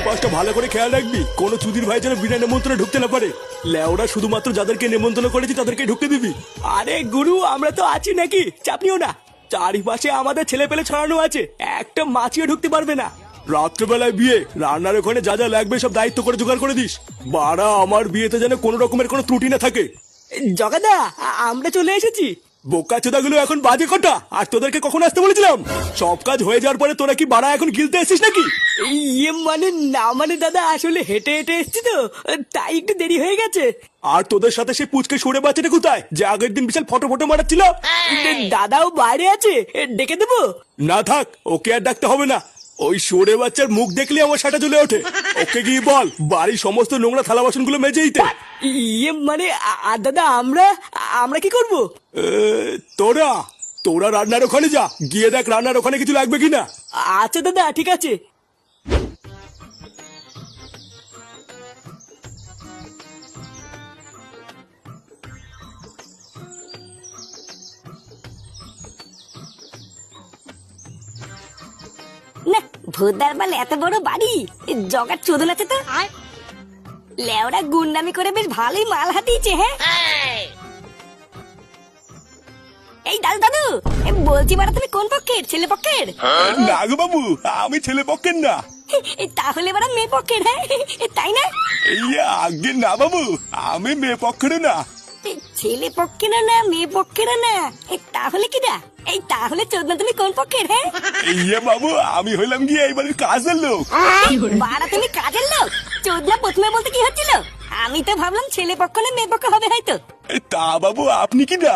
চারিপাশটা ভালো করে খেয়াল রাখবি, কোনো চুদির ভাই যেন বিনা নেমন্ত্রণে ঢুকতে না পারে। লেওরা শুধুমাত্র যাদেরকে নেমন্ত্রণ করেছি তাদেরকে ঢুকতে দিবি। আরে গুরু, আমরা তো আছি নাকি, চাপ নিও না। চারিপাশে আমাদের ছেলে পেলে ছড়ানো আছে, একটা মাছিও ঢুকতে পারবে না। রাত্রেবেলায় বিয়ে, রান্নার ওখানে যা যা লাগবে সব দায়িত্ব করে জোগাড় করে দিস। বাড়া, আমার বিয়েতে যেন কোনো রকমের কোনো ত্রুটি না থাকে। জগাদা, আমরা চলে এসেছি। বোকা চোদাগুলো এখন বাজে কটা, আর তোদেরকে কখন আসতে বলেছিলাম? সব কাজ হয়ে যাওয়ার পরে তোরা কি বাড়া এখন গিলতে এসেছিস নাকি? ইয়ে মানে না, মানে দাদা আসলে হেঁটে হেঁটে এসেছি তো, তাই একটু দেরি হয়ে গেছে। আর তোদের সাথে সেই পুচকে সরে বাচ্চাটা কোথায়, যে আগের দিন বিশাল ফটো ফটো মারাচ্ছিল? দাদাও বাইরে আছে, ডেকে দেবো? না থাক, ওকে আর ডাকতে হবে না। ওই সরে বাচ্চার মুখ দেখলে আমার সাটা চলে ওঠে। ওকে গিয়ে বল বাড়ির সমস্ত নোংরা থালা বাসন গুলো মেজে দিতে। ইয়ে মানে আর দাদা আমরা কি করব? তোরা তোরা রান্নার ওখানে যা, গিয়ে দেখ রান্নার ওখানে কিছু লাগবে কিনা। আচ্ছা দাদা, ঠিক আছে। না, ভোদার বাল এত বড় বাড়ি, জগার চোদন আছে তো। লেওরা গুন্ডামি করে বেশ ভালোই মাল হাতিয়েছে। হ্যাঁ, এই দাদু দাদু, বলছি বাড়া তুমি কোন পক্ষের, ছেলে পক্ষের? না গো বাবু, আমি ছেলে পক্ষের না। তাহলে বাড়া মেয়ে পক্ষের, হ্যাঁ তাই না? আগে না বাবু, আমি মেয়ে পক্ষের না। ছেলে পক্ষের না, মেয়ে পক্ষের না, তাহলে কি না? এই তাহলে চোদনা তুমি কোন পক্ষের? হ্যাঁ বাবু, আমি হইলাম গিয়ে এই বাড়ির কাজের লোক। বাড়া তুমি কাজের লোক? চোদনা প্রথমে বলতে কি হচ্ছিল? আমি তো ভাবলাম ছেলে পক্ষ না মেয়ে পক্ষ হবে হয়তো। তা বাবু আপনি কি না,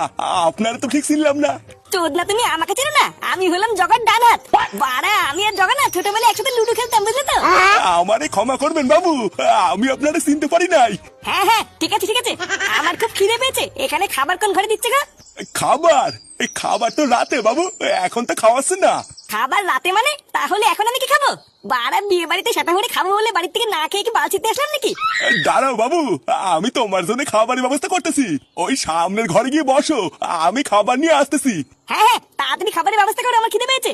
আপনারা তো ঠিক ছিলাম না। চোদনা তুমি আমাকে চেনো না? আমি হলাম জগার ডান হাত। বাড়া আমি আর জগা না ছোটবেলায় একসাথে লুডো খেলতাম, বুঝলে তো? আমারে ক্ষমা করবেন বাবু, আমি আপনারা চিনতে পারি নাই। হ্যাঁ হ্যাঁ, ঠিক আছে ঠিক আছে। আমার খুব খিদে পেয়েছে, এখানে খাবার কোন ঘরে দিচ্ছে গো? খাবার? এই খাবার তো রাতে বাবু, এখন তো খাওয়াচ্ছে না। খাবার রাতে মানে? তাহলে এখন আমি কি খাবো? বাড়া বিয়ে বাড়িতে সেটা করে খাবো বলে বাড়ি থেকে না খেয়ে কি বালছিতে আসলাম নাকি? দাঁড়াও বাবু, আমি তোমার জন্য খাবারের ব্যবস্থা করতেছি। ওই সামনের ঘরে গিয়ে বসো, আমি খাবার নিয়ে আসতেছি। হ্যাঁ হ্যাঁ, তাড়াতাড়ি খাবারের ব্যবস্থা করো, আমার খিদে পেয়েছে।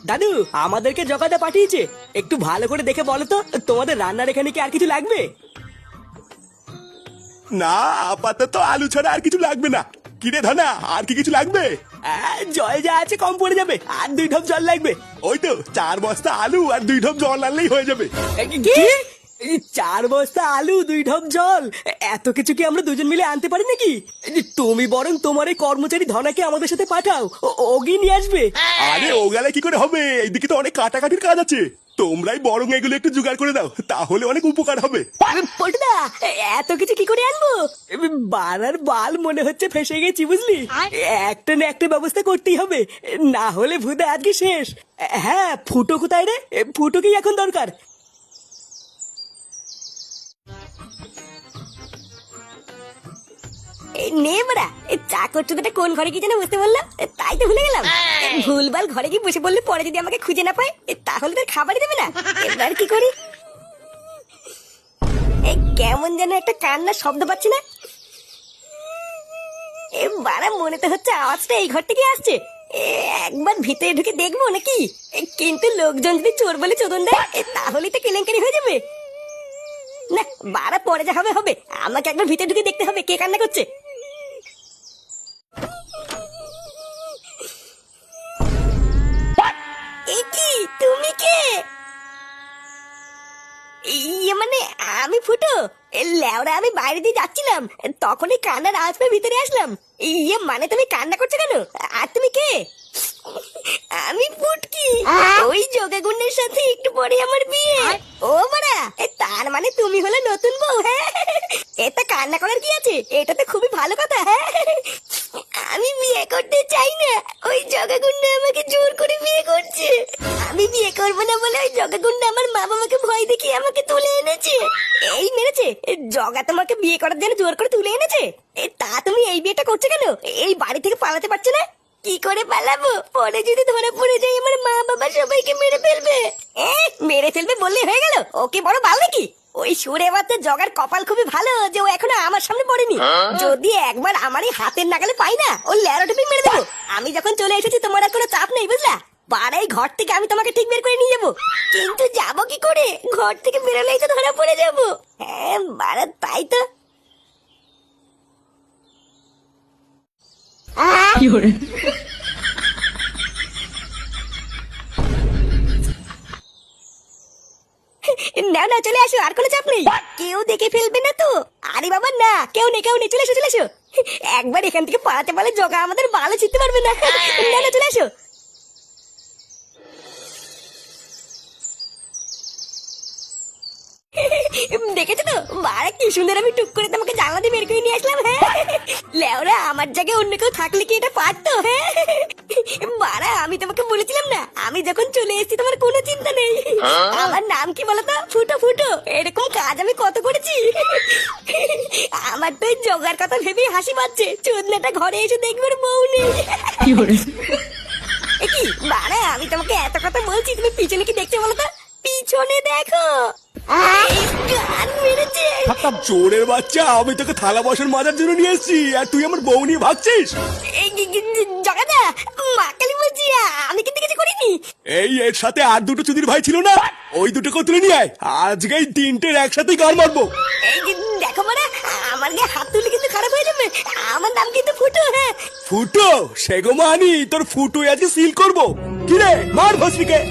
দাদু, আমাদেরকে জগাটা পাঠিয়েছে, একটু ভালো করে দেখে বলো তো তোমাদের রান্নার এখানে কি আর কিছু লাগবে? না, আপাতত আলু ছাড়া আর কিছু লাগবে না। কিরে ধানা, আর কি কিছু লাগবে? জল যা আছে কম পড়ে যাবে, আর 2 ঢোপ জল লাগবে। ওই তো 4 বস্তা আলু আর 2 ঢোপ জল আনলেই হয়ে যাবে। কি? 4 বস্তা আলু 2 ঢোপ জল? এত কিছু কি আমরা দুজন মিলে আনতে পারি নাকি? তুমি বরং তোমার এই কর্মচারী ধনাকে আমাদের সাথে পাঠাও, ওগি নিয়ে আসবে। আরে ও গেলে কি করে হবে, এইদিকে তো অনেক কাটাকাটির কাজ আছে। তোমরাই বরং এগুলো একটু জোগাড় করে দাও, তাহলে অনেক উপকার হবে। পল্টুদা, এত কিছু কি করে আনবো? বানার বাল মনে হচ্ছে ফেসে গেছি, বুঝলি? একটা না একটা ব্যবস্থা করতেই হবে, না হলে ভুদা আজকে শেষ। হ্যাঁ, ফুটো কোথায় রে? ফুটোকেই এখন দরকার। নে বড়া, চা করছো তো কোন ঘরে কি যেন বুঝতে বললাম, তাই তো ভুলে গেলাম। ভুলভাল ঘরে কি বসে বললে পরে যদি আমাকে খুঁজে না পায়, তাহলে তো খাবারই দেবে না। এবার কি করি? কেমন যেন একটা কান্নার শব্দ পাচ্ছি না? বাড়া মনে তো হচ্ছে আওয়াজটা এই ঘর থেকে আসছে। একবার ভিতরে ঢুকে দেখবো নাকি, কিন্তু লোকজন যদি চোর বলে চোদন দেয় তাহলেই তো কেলেঙ্কারি হয়ে যাবে। না বাড়া, পরে যা হবে হবে, আমাকে একবার ভিতরে ঢুকে দেখতে হবে কে কান্না করছে। কি তুমি কে? ইয়ে মানে আমি ফুটো। লেওরা আমি বাইরে দিয়ে যাচ্ছিলাম, তখনই কান্নার আওয়াজ পেয়ে ভিতরে আসলাম। ইয়ে মানে তুমি কান্না করছো কেন? আর তুমি কে? আমি ফুটকি, ওই যোগাগুণের সাথে একটু পরে আমার বিয়ে। ও বাড়া, তার মানে তুমি হলে নতুন বউ? হ্যাঁ, এটা কান্না করার কি আছে, এটা তো খুবই ভালো কথা। হ্যাঁ, আমি বিয়ে করতে চাই না, ওই জগাগুন্ডা আমাকে জোর করে বিয়ে করছে। আমি বিয়ে করবো না বলে ওই জগাগুন্ডা আমার মা বাবাকে ভয় দেখিয়ে আমাকে তুলে এনেছে। এই মেরেছে? জগা তোমাকে বিয়ে করার জন্য জোর করে তুলে এনেছে? তা তুমি এই বিয়েটা করছো কেন? এই বাড়ি থেকে পালাতে পারছো না? কি করে পালাবো? পরে যদি ধরা পড়ে যাই আমার মা বাবা সবাইকে মেরে ফেলবে। মেরে ফেলবে বললে হয়ে গেল? ওকে বড় বাল নাকি? ওই সুরে বাচ্চা জগার কপাল খুবই ভালো যে ও এখনো আমার সামনে পড়েনি। যদি একবার আমার এই হাতের নাগালে পাই না, ও ল্যারো টিপি মেরে দেবো। আমি যখন চলে এসেছি তোমার আর কোনো চাপ নেই, বুঝলা? বাড়াই ঘর থেকে আমি তোমাকে ঠিক বের করে নিয়ে যাবো। কিন্তু যাবো কি করে? ঘর থেকে বেরোলেই তো ধরা পড়ে যাবো। হ্যাঁ বাড়া, তাই তো। না না, চলে আসো, আর কোনো চাপ নেই। কেউ দেখে ফেলবে না তো? আরে বাবা না, কেউ নেই, কেউ নেই, চলে এসো চলে এসো। একবার এখান থেকে পালাতে পারলে জগা আমাদের ভালো চিনতে পারবে না। না না, চলে আসো। দেখেছো তো বাড়া, কি সুন্দর আমি টুক করে তোমাকে জানলা দিয়ে বের করে নিয়ে আসলাম। হ্যাঁ লেওরা, আমার জায়গায় অন্য কেউ থাকলে কি এটা পারতো? হ্যাঁ বাড়া, আমি তোমাকে বলেছিলাম না, আমি যখন চলে এসেছি তোমার কোনো চিন্তা নেই। আমার নাম কি বলতো? ফুটো ফুটো। এরকম কাজ আমি কত করেছি। আমার তো এই জগার কথা ভেবেই হাসি পাচ্ছে। চোদনাটা ঘরে এসে দেখবে ওর বউ নেই। এ কি বাড়া, আমি তোমাকে এত কথা বলছি, তুমি পিছনে কি দেখছো বলো তো? পিছনে দেখো। গান মেরেছে। চোরের বাচ্চা, আমি তোকে থালা বাসন মাজার জন্য নিয়ে এসেছি, আর তুই আমার বউ নিয়ে ভাগছিস। জগাদা, মা কালী বলছি, আমি কিন্তু কিছু করিনি। এই এর সাথে আর দুটো চুদির ভাই ছিল না, ওই দুটোকে তুলে নিয়ে আয়। আজকে এই তিনটের একসাথে গান মারবো। এই যে দেখো মারা, আমার গায়ে হাত তুললে কিন্তু খারাপ হয়ে যাবে। আমার নাম কিন্তু ফুটো। হ্যাঁ ফুটো? সেগো মানি, তোর ফুটো আজকে সিল করবো। কিরে, মার ভস্রিকে।